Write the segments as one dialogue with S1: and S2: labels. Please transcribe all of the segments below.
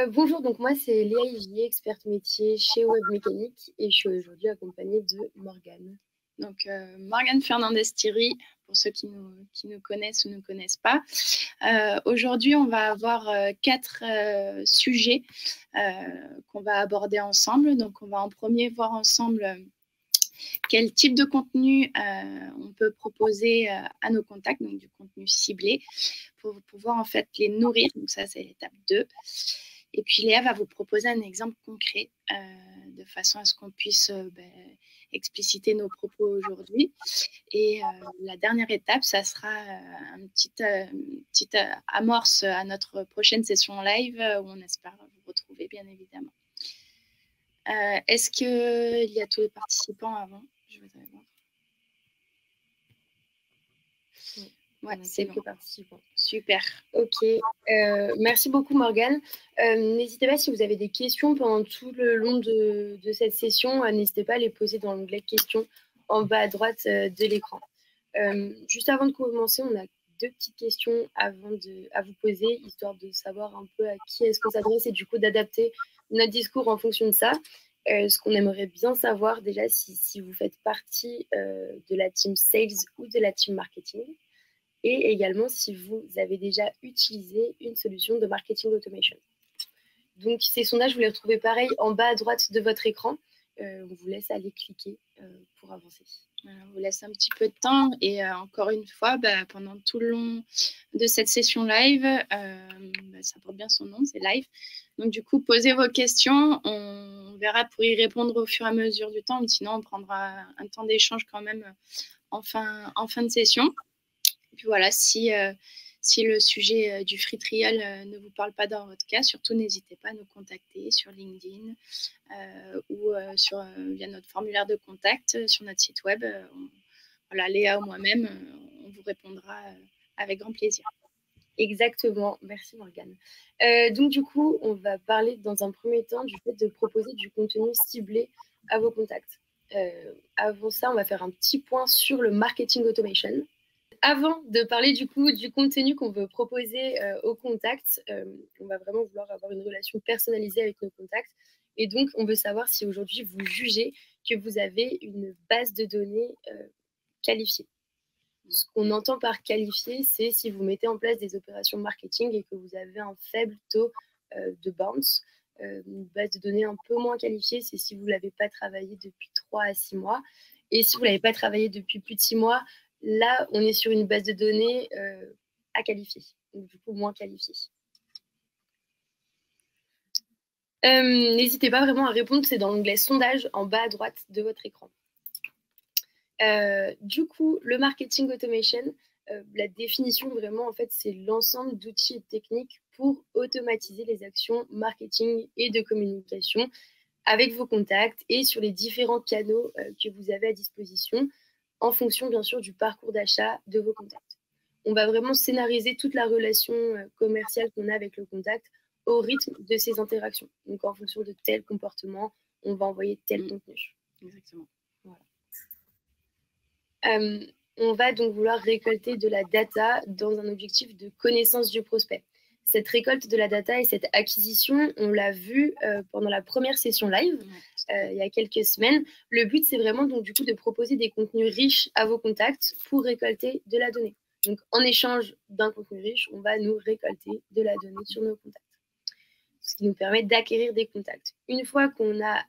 S1: Bonjour, donc moi c'est Léa Igier, experte métier chez Webmécanique et je suis aujourd'hui accompagnée de Morgane.
S2: Donc Morgane Fernandez-Thierry, pour ceux qui nous connaissent ou ne connaissent pas. Aujourd'hui, on va avoir 4 sujets qu'on va aborder ensemble. Donc on va en premier voir ensemble quel type de contenu on peut proposer à nos contacts, donc du contenu ciblé, pour pouvoir en fait les nourrir. Donc ça, c'est l'étape 2. Et puis Léa va vous proposer un exemple concret de façon à ce qu'on puisse expliciter nos propos aujourd'hui. Et la dernière étape, ça sera une petite amorce à notre prochaine session live où on espère vous retrouver, bien évidemment. Est-ce qu'il y a tous les participants avant? Je voudrais voir.
S1: Ouais, c'est quelques participants.
S2: Super.
S1: Ok. Merci beaucoup, Morgane. N'hésitez pas, si vous avez des questions pendant tout le long de cette session, n'hésitez pas à les poser dans l'onglet questions en bas à droite de l'écran. Juste avant de commencer, on a 2 petites questions à vous poser, histoire de savoir un peu à qui est-ce qu'on s'adresse et du coup d'adapter notre discours en fonction de ça. Ce qu'on aimerait bien savoir déjà, si vous faites partie de la team Sales ou de la team Marketing, et également si vous avez déjà utilisé une solution de marketing automation. Donc ces sondages, vous les retrouvez pareil en bas à droite de votre écran. On vous laisse aller cliquer pour avancer.
S2: Voilà, on vous laisse un petit peu de temps et encore une fois, pendant tout le long de cette session live, ça porte bien son nom, c'est live. Donc du coup, posez vos questions, on verra pour y répondre au fur et à mesure du temps, sinon on prendra un temps d'échange quand même en fin de session. Et puis voilà, si le sujet du free trial ne vous parle pas dans votre cas, surtout n'hésitez pas à nous contacter sur LinkedIn ou via notre formulaire de contact sur notre site web. Voilà, Léa ou moi-même, on vous répondra avec grand plaisir.
S1: Exactement, merci Morgane. Donc du coup, on va parler dans un premier temps du fait de proposer du contenu ciblé à vos contacts. Avant ça, on va faire un petit point sur le marketing automation. Avant de parler du coup du contenu qu'on veut proposer aux contacts, on va vraiment vouloir avoir une relation personnalisée avec nos contacts. Et donc, on veut savoir si aujourd'hui vous jugez que vous avez une base de données qualifiée. Ce qu'on entend par qualifié, c'est si vous mettez en place des opérations marketing et que vous avez un faible taux de bounce. Une base de données un peu moins qualifiée, c'est si vous ne l'avez pas travaillé depuis 3 à 6 mois. Et si vous ne l'avez pas travaillé depuis plus de 6 mois, là, on est sur une base de données à qualifier, donc du coup moins qualifiée. N'hésitez pas vraiment à répondre, c'est dans l'onglet sondage en bas à droite de votre écran. Du coup, le marketing automation, la définition vraiment, en fait, c'est l'ensemble d'outils et de techniques pour automatiser les actions marketing et de communication avec vos contacts et sur les différents canaux que vous avez à disposition en fonction, bien sûr, du parcours d'achat de vos contacts. On va vraiment scénariser toute la relation commerciale qu'on a avec le contact au rythme de ces interactions. Donc, en fonction de tel comportement, on va envoyer tel contenu.
S2: Exactement.
S1: Voilà. On va donc vouloir récolter de la data dans un objectif de connaissance du prospect. Cette récolte de la data et cette acquisition, on l'a vu pendant la première session live il y a quelques semaines. Le but, c'est vraiment donc du coup de proposer des contenus riches à vos contacts pour récolter de la donnée. Donc, en échange d'un contenu riche, on va nous récolter de la donnée sur nos contacts, ce qui nous permet d'acquérir des contacts. Une fois qu'on a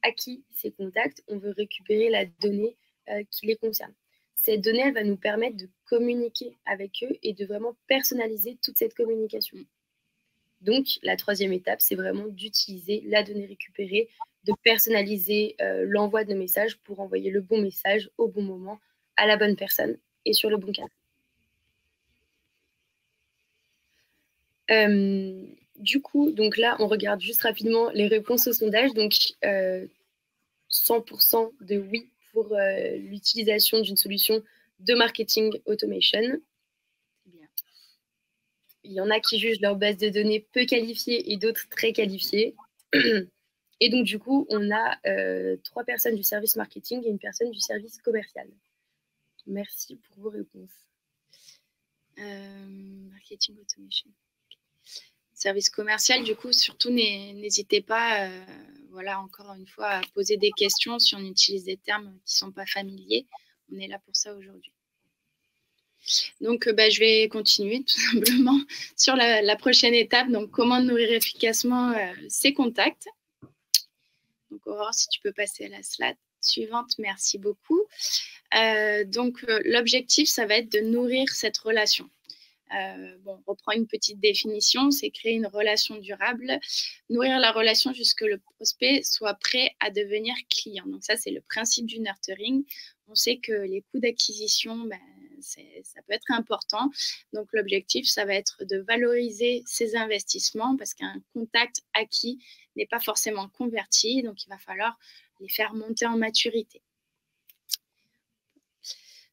S1: acquis ces contacts, on veut récupérer la donnée qui les concerne. Cette donnée, elle va nous permettre de communiquer avec eux et de vraiment personnaliser toute cette communication. Donc, la troisième étape, c'est vraiment d'utiliser la donnée récupérée, de personnaliser l'envoi de nos messages pour envoyer le bon message au bon moment à la bonne personne et sur le bon canal. Du coup, donc là, on regarde juste rapidement les réponses au sondage. Donc, 100% de oui pour l'utilisation d'une solution de marketing automation. Bien. Il y en a qui jugent leur base de données peu qualifiée et d'autres très qualifiées. Et donc, du coup, on a 3 personnes du service marketing et une personne du service commercial. Merci pour vos réponses.
S2: Marketing automation. service commercial. Du coup, surtout, n'hésitez pas, voilà, encore une fois, à poser des questions si on utilise des termes qui ne sont pas familiers. On est là pour ça aujourd'hui. Donc, je vais continuer tout simplement sur la prochaine étape. Donc, comment nourrir efficacement ses contacts. Donc, Aurore, si tu peux passer à la slide suivante, merci beaucoup. Donc, l'objectif, ça va être de nourrir cette relation. On reprend une petite définition, c'est créer une relation durable, nourrir la relation jusque le prospect soit prêt à devenir client. Donc ça, c'est le principe du nurturing. On sait que les coûts d'acquisition, ça peut être important. Donc l'objectif, ça va être de valoriser ces investissements parce qu'un contact acquis n'est pas forcément converti. Donc il va falloir les faire monter en maturité.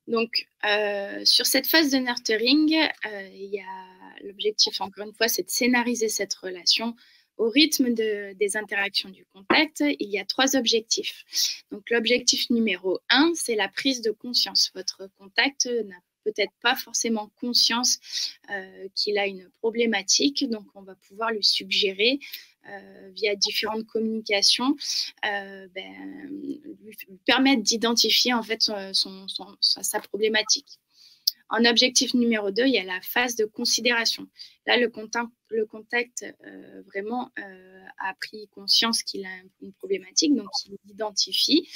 S2: Donc, sur cette phase de nurturing, l'objectif, encore une fois, c'est de scénariser cette relation au rythme des interactions du contact. Il y a 3 objectifs. Donc, l'objectif numéro 1, c'est la prise de conscience. Votre contact n'a peut-être pas forcément conscience qu'il a une problématique, donc on va pouvoir lui suggérer via différentes communications, lui permettre d'identifier en fait sa problématique. En objectif numéro 2, il y a la phase de considération. Là, le contact vraiment a pris conscience qu'il a une problématique, donc il l'identifie.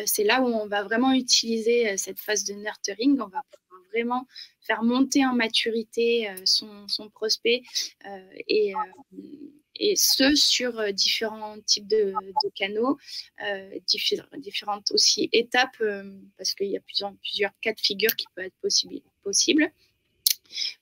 S2: C'est là où on va vraiment utiliser cette phase de nurturing. On va pouvoir vraiment faire monter en maturité son prospect et ce, sur différents types de canaux, différentes aussi étapes, parce qu'il y a plusieurs cas de figure qui peuvent être possibles,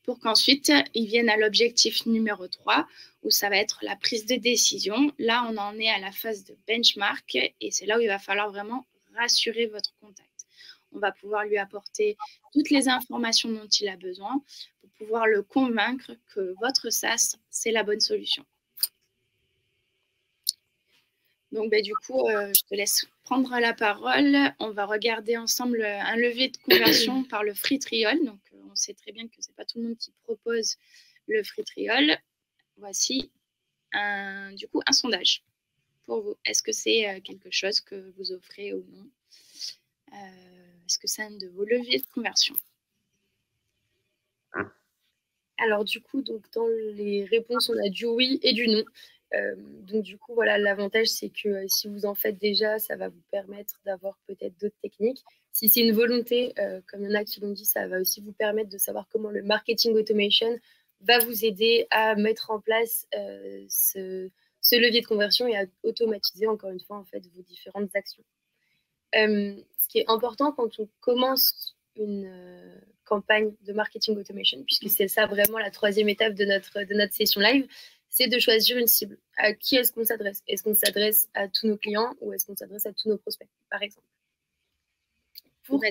S2: pour qu'ensuite, ils viennent à l'objectif numéro 3, où ça va être la prise de décision. Là, on en est à la phase de benchmark, et c'est là où il va falloir vraiment rassurer votre contact. On va pouvoir lui apporter toutes les informations dont il a besoin pour pouvoir le convaincre que votre SaaS, c'est la bonne solution. Donc, du coup, je te laisse prendre la parole. On va regarder ensemble un levier de conversion par le free trial. Donc, on sait très bien que ce n'est pas tout le monde qui propose le free trial. Voici du coup un sondage pour vous. Est-ce que c'est quelque chose que vous offrez ou non? Est-ce que c'est un de vos leviers de conversion?
S1: Alors du coup, dans les réponses, on a du oui et du non. Donc du coup, voilà, l'avantage, c'est que si vous en faites déjà, ça va vous permettre d'avoir peut-être d'autres techniques. Si c'est une volonté, comme il y en a qui l'ont dit, ça va aussi vous permettre de savoir comment le marketing automation va vous aider à mettre en place ce levier de conversion et à automatiser, encore une fois, en fait, vos différentes actions. Ce qui est important quand on commence une campagne de marketing automation, puisque c'est ça vraiment la 3e étape de notre session live, c'est de choisir une cible. À qui est-ce qu'on s'adresse? Est-ce qu'on s'adresse à tous nos clients ou est-ce qu'on s'adresse à tous nos prospects, par exemple? Pour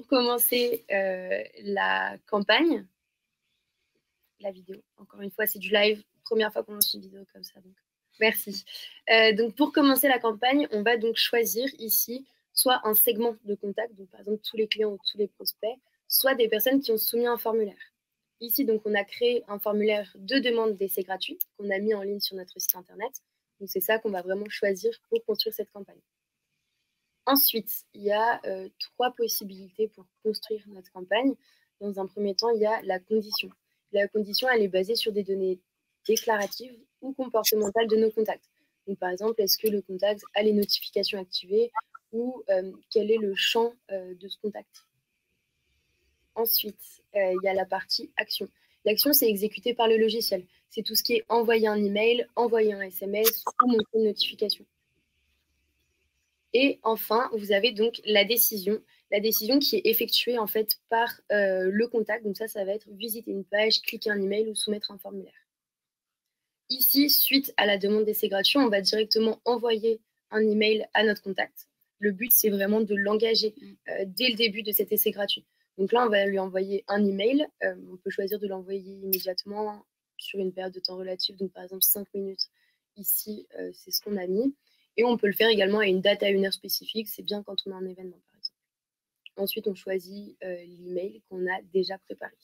S1: commencer la campagne, la vidéo, encore une fois, c'est du live, première fois qu'on lance une vidéo comme ça, donc merci. Donc pour commencer la campagne, on va donc choisir ici soit un segment de contact, donc par exemple tous les clients ou tous les prospects, soit des personnes qui ont soumis un formulaire. Ici, donc, on a créé un formulaire de demande d'essai gratuit qu'on a mis en ligne sur notre site internet. Donc, c'est ça qu'on va vraiment choisir pour construire cette campagne. Ensuite, il y a 3 possibilités pour construire notre campagne. Dans un premier temps, il y a la condition. La condition, elle est basée sur des données déclaratives ou comportementales de nos contacts. Donc, par exemple, est-ce que le contact a les notifications activées ou quel est le champ de ce contact. Ensuite, il y a la partie action. L'action, c'est exécuté par le logiciel. C'est tout ce qui est envoyer un email, envoyer un SMS ou monter une notification. Et enfin, vous avez donc la décision qui est effectuée en fait par le contact. Donc ça va être visiter une page, cliquer un email ou soumettre un formulaire. Ici, suite à la demande d'essai gratuit, on va directement envoyer un email à notre contact. Le but, c'est vraiment de l'engager dès le début de cet essai gratuit. Donc là, on va lui envoyer un email. On peut choisir de l'envoyer immédiatement sur une période de temps relative, donc par exemple 5 minutes. Ici, c'est ce qu'on a mis. Et on peut le faire également à une date, à une heure spécifique. C'est bien quand on a un événement, par exemple. Ensuite, on choisit l'email qu'on a déjà préparé.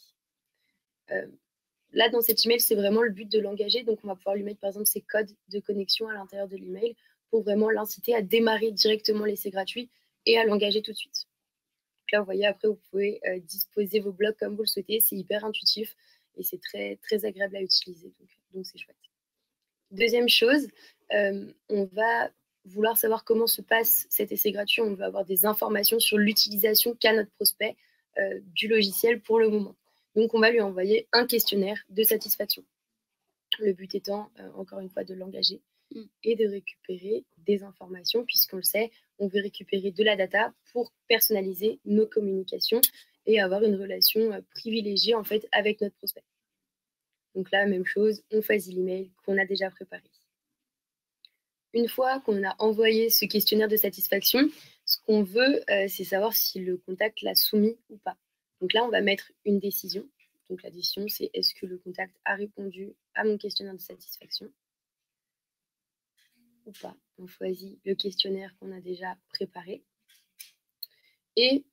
S1: là, dans cet email, c'est vraiment le but de l'engager. Donc, on va pouvoir lui mettre, par exemple, ses codes de connexion à l'intérieur de l'email pour vraiment l'inciter à démarrer directement l'essai gratuit et à l'engager tout de suite. Donc là, vous voyez, après, vous pouvez disposer vos blogs comme vous le souhaitez. C'est hyper intuitif et c'est très, très agréable à utiliser. Donc c'est chouette. Deuxième chose, on va vouloir savoir comment se passe cet essai gratuit. On va avoir des informations sur l'utilisation qu'a notre prospect du logiciel pour le moment. Donc, on va lui envoyer un questionnaire de satisfaction. Le but étant, encore une fois, de l'engager et de récupérer des informations, puisqu'on le sait, on veut récupérer de la data pour personnaliser nos communications et avoir une relation privilégiée en fait avec notre prospect. Donc là, même chose, on choisit l'email qu'on a déjà préparé. Une fois qu'on a envoyé ce questionnaire de satisfaction, ce qu'on veut, c'est savoir si le contact l'a soumis ou pas. Donc là, on va mettre une décision. Donc la décision, c'est est-ce que le contact a répondu à mon questionnaire de satisfaction ou pas. On choisit le questionnaire qu'on a déjà préparé. Et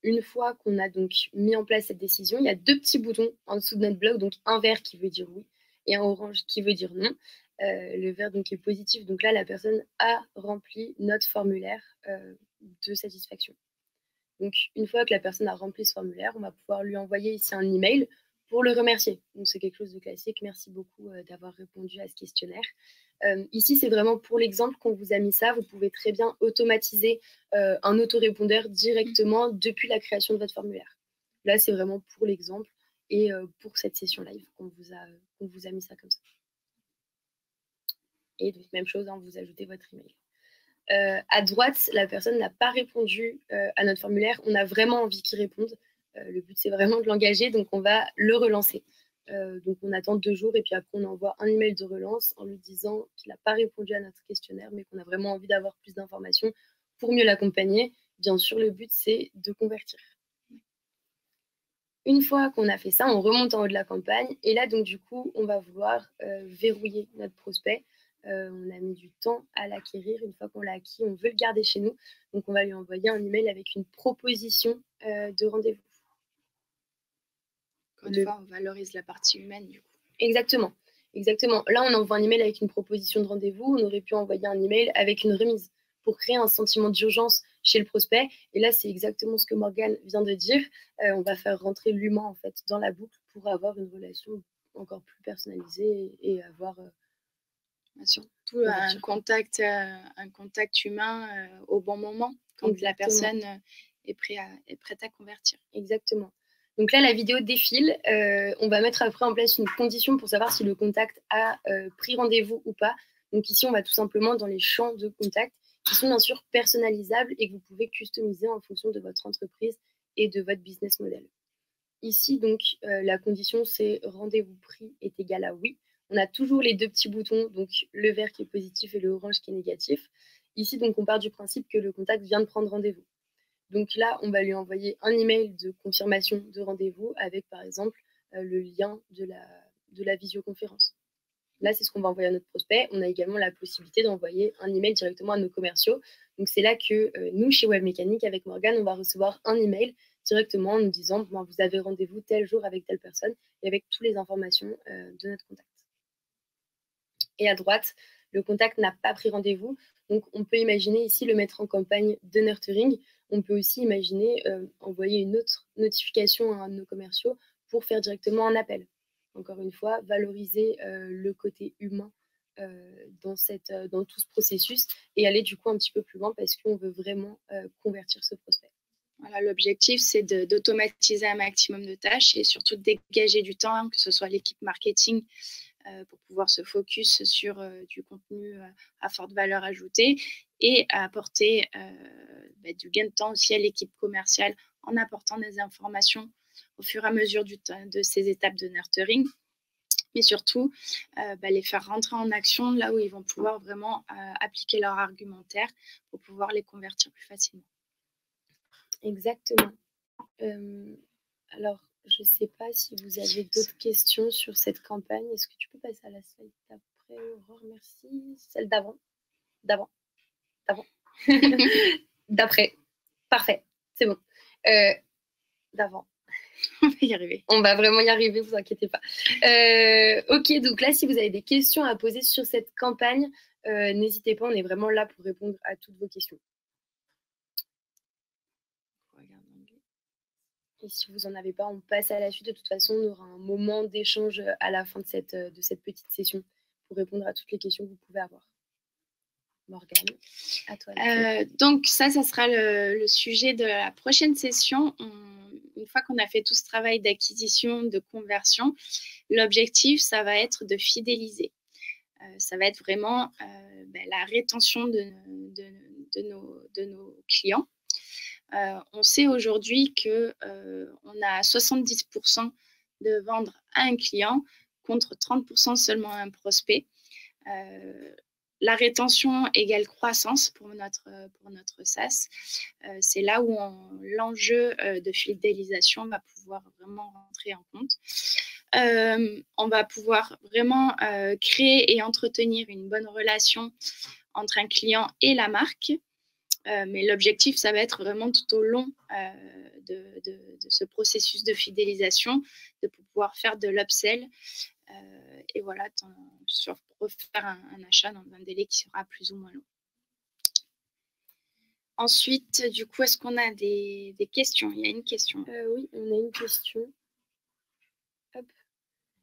S1: une fois qu'on a donc mis en place cette décision, il y a deux petits boutons en dessous de notre blog, donc un vert qui veut dire oui et un orange qui veut dire non. Le vert donc est positif, donc là la personne a rempli notre formulaire de satisfaction. Donc une fois que la personne a rempli ce formulaire, on va pouvoir lui envoyer ici un email pour le remercier. Donc c'est quelque chose de classique. Merci beaucoup d'avoir répondu à ce questionnaire. Ici, c'est vraiment pour l'exemple qu'on vous a mis ça. Vous pouvez très bien automatiser un autorépondeur directement depuis la création de votre formulaire. Là, c'est vraiment pour l'exemple et pour cette session live qu'on vous a mis ça comme ça. Et donc, même chose, hein, vous ajoutez votre email. À droite, la personne n'a pas répondu à notre formulaire. On a vraiment envie qu'il réponde. Le but, c'est vraiment de l'engager, donc on va le relancer. Donc on attend 2 jours et puis après on envoie un email de relance en lui disant qu'il n'a pas répondu à notre questionnaire, mais qu'on a vraiment envie d'avoir plus d'informations pour mieux l'accompagner. Bien sûr, le but, c'est de convertir. Une fois qu'on a fait ça, on remonte en haut de la campagne et là, donc du coup, on va vouloir verrouiller notre prospect. On a mis du temps à l'acquérir. Une fois qu'on l'a acquis, on veut le garder chez nous. Donc, on va lui envoyer un email avec une proposition de rendez-vous.
S2: Encore une fois, on valorise la partie humaine, du coup.
S1: Exactement. Exactement. Là, on envoie un email avec une proposition de rendez-vous. On aurait pu envoyer un email avec une remise pour créer un sentiment d'urgence chez le prospect. Et là, c'est exactement ce que Morgane vient de dire. On va faire rentrer l'humain en fait dans la boucle pour avoir une relation encore plus personnalisée et avoir
S2: surtout un contact humain au bon moment quand exactement. La personne est prête à convertir.
S1: Exactement. Donc là, la vidéo défile. On va mettre après en place une condition pour savoir si le contact a pris rendez-vous ou pas. Donc ici, on va tout simplement dans les champs de contact qui sont bien sûr personnalisables et que vous pouvez customiser en fonction de votre entreprise et de votre business model. Ici, donc, la condition, c'est rendez-vous pris est égal à oui. On a toujours les deux petits boutons, donc le vert qui est positif et le orange qui est négatif. Ici, donc, on part du principe que le contact vient de prendre rendez-vous. Donc là, on va lui envoyer un email de confirmation de rendez-vous avec, par exemple, le lien de la visioconférence. Là, c'est ce qu'on va envoyer à notre prospect. On a également la possibilité d'envoyer un email directement à nos commerciaux. Donc, c'est là que nous, chez Webmécanique, avec Morgane, on va recevoir un email directement en nous disant bon, vous avez rendez-vous tel jour avec telle personne et avec toutes les informations de notre contact. Et à droite, le contact n'a pas pris rendez-vous. Donc, on peut imaginer ici le mettre en campagne de nurturing. On peut aussi imaginer envoyer une autre notification à un de nos commerciaux pour faire directement un appel. Encore une fois, valoriser le côté humain dans tout ce processus et aller du coup un petit peu plus loin parce qu'on veut vraiment convertir ce prospect.
S2: Voilà, l'objectif, c'est d'automatiser un maximum de tâches et surtout de dégager du temps, hein, que ce soit l'équipe marketing pour pouvoir se focus sur du contenu à forte valeur ajoutée et à apporter du gain de temps aussi à l'équipe commerciale en apportant des informations au fur et à mesure de ces étapes de nurturing, mais surtout les faire rentrer en action là où ils vont pouvoir vraiment appliquer leur argumentaire pour pouvoir les convertir plus facilement.
S1: Exactement. Alors, je ne sais pas si vous avez d'autres questions sur cette campagne. Est-ce que tu peux passer à la slide d'après, Aurore? Merci. Celle d'avant. D'avant. D'après. Parfait. C'est bon. D'avant.
S2: On va y arriver.
S1: On va vraiment y arriver, vous inquiétez pas. Ok, donc là, si vous avez des questions à poser sur cette campagne, n'hésitez pas, on est vraiment là pour répondre à toutes vos questions. Et si vous n'en avez pas, on passe à la suite. De toute façon, on aura un moment d'échange à la fin de cette petite session pour répondre à toutes les questions que vous pouvez avoir. Morgane, à toi.
S2: Donc ça sera le sujet de la prochaine session. Une fois qu'on a fait tout ce travail d'acquisition, de conversion, l'objectif, ça va être de fidéliser. Ça va être vraiment la rétention de nos clients. On sait aujourd'hui qu'on a 70% de vendre à un client contre 30% seulement à un prospect. La rétention égale croissance pour notre SaaS. C'est là où l'enjeu de fidélisation va pouvoir vraiment rentrer en compte. On va pouvoir vraiment créer et entretenir une bonne relation entre un client et la marque. Mais l'objectif, ça va être vraiment tout au long de ce processus de fidélisation, de pouvoir faire de l'upsell et voilà, refaire un achat dans un délai qui sera plus ou moins long. Ensuite, du coup, est-ce qu'on a des questions? Il y a une question.
S1: Oui, on a une question. Hop.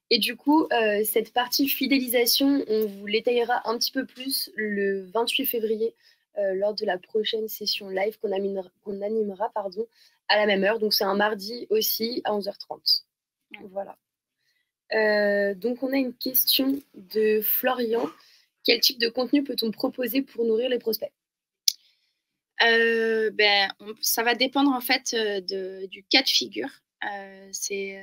S1: Et du coup, cette partie fidélisation, on vous l'étayera un petit peu plus le 28 février lors de la prochaine session live qu'on animera à la même heure. Donc, c'est un mardi aussi à 11h30. Ouais. Voilà. Donc, on a une question de Florian. Quel type de contenu peut-on proposer pour nourrir les prospects?
S2: Ça va dépendre en fait du cas de figure. C'est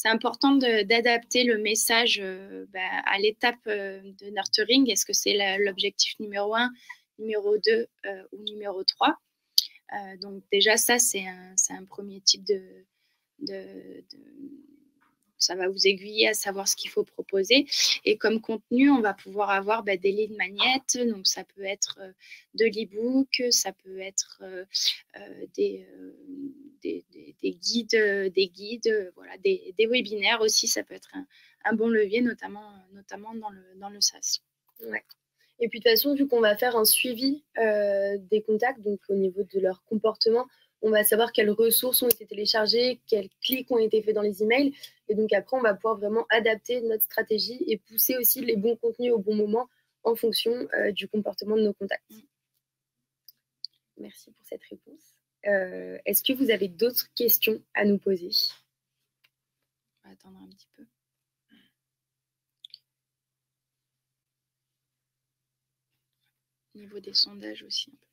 S2: important d'adapter le message à l'étape de nurturing. Est-ce que c'est l'objectif numéro 1, numéro 2 ou numéro 3? Donc déjà, ça, c'est un premier type ça va vous aiguiller à savoir ce qu'il faut proposer. Et comme contenu, on va pouvoir avoir des lead magnets. Donc, ça peut être de l'e-book, ça peut être des guides, voilà, des webinaires aussi. Ça peut être un bon levier, notamment dans le SaaS.
S1: Ouais. Et puis, de toute façon, vu qu'on va faire un suivi des contacts, donc au niveau de leur comportement, on va savoir quelles ressources ont été téléchargées, quels clics ont été faits dans les emails. Et donc après, on va pouvoir vraiment adapter notre stratégie et pousser aussi les bons contenus au bon moment en fonction du comportement de nos contacts. Merci pour cette réponse. Est-ce que vous avez d'autres questions à nous poser?
S2: On va attendre un petit peu. Au niveau des sondages aussi un peu.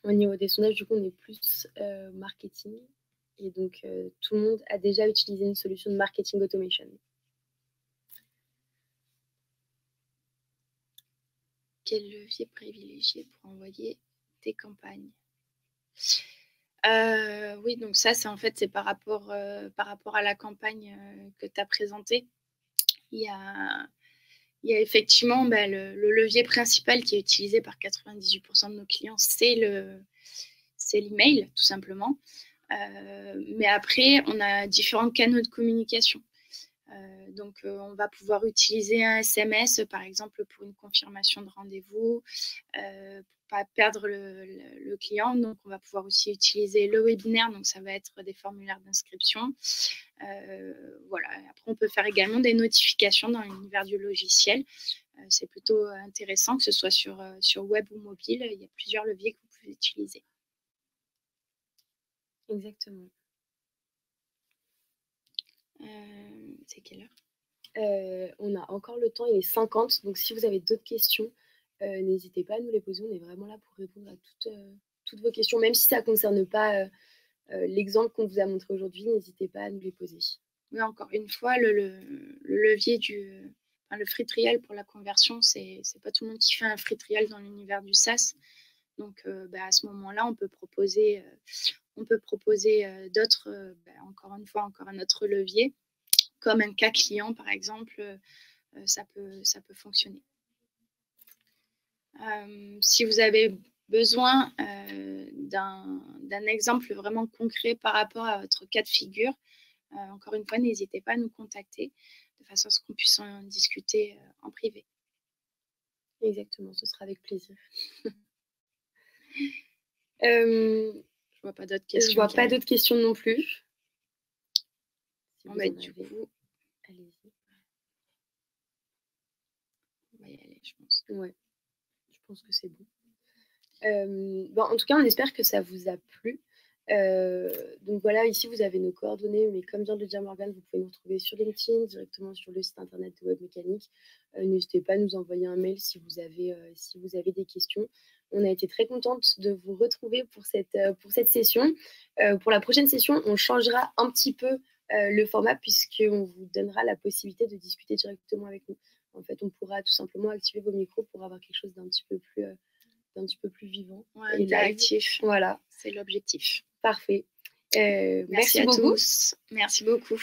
S1: Au niveau des sondages, du coup, on est plus marketing. Et donc, tout le monde a déjà utilisé une solution de marketing automation.
S2: Quel levier privilégié pour envoyer tes campagnes? Oui, donc ça, c'est par rapport à la campagne que tu as présentée. Il y a effectivement le levier principal qui est utilisé par 98% de nos clients, c'est l'email, tout simplement. Mais après, on a différents canaux de communication. Donc, on va pouvoir utiliser un SMS, par exemple, pour une confirmation de rendez-vous, pour pas perdre le client. Donc, on va pouvoir aussi utiliser le webinaire. Donc, ça va être des formulaires d'inscription. Voilà. Après, on peut faire également des notifications dans l'univers du logiciel. C'est plutôt intéressant, que ce soit sur web ou mobile. Il y a plusieurs leviers que vous pouvez utiliser.
S1: Exactement.
S2: C'est quelle heure?
S1: On a encore le temps, il est 50. Donc, si vous avez d'autres questions, n'hésitez pas à nous les poser. On est vraiment là pour répondre à toutes vos questions. Même si ça ne concerne pas l'exemple qu'on vous a montré aujourd'hui, n'hésitez pas à nous les poser.
S2: Oui, encore une fois, le levier le free trial pour la conversion, c'est pas tout le monde qui fait un free trial dans l'univers du SaaS. Donc, à ce moment-là, on peut proposer d'autres, encore un autre levier, comme un cas client, par exemple, ça peut fonctionner. Si vous avez besoin d'un exemple vraiment concret par rapport à votre cas de figure, encore une fois, n'hésitez pas à nous contacter de façon à ce qu'on puisse en discuter en privé.
S1: Exactement, ce sera avec plaisir.
S2: Je vois pas d'autres questions.
S1: Je vois pas d'autres questions non plus.
S2: Si du coup,
S1: allez-y.
S2: On va y aller, je pense.
S1: Ouais, je pense que c'est bon. Bon, en tout cas, on espère que ça vous a plu. Donc voilà, ici vous avez nos coordonnées, mais comme vient de le dire Morgane, vous pouvez nous retrouver sur LinkedIn, directement sur le site internet de Web Mécanique. N'hésitez pas à nous envoyer un mail si vous avez des questions. On a été très contente de vous retrouver pour cette session. Pour la prochaine session, on changera un petit peu le format puisqu'on vous donnera la possibilité de discuter directement avec nous. En fait, on pourra tout simplement activer vos micros pour avoir quelque chose d'un petit peu plus vivant.
S2: Ouais, interactif.
S1: Voilà.
S2: C'est l'objectif.
S1: Parfait.
S2: Merci à
S1: beaucoup.
S2: tous. Merci beaucoup.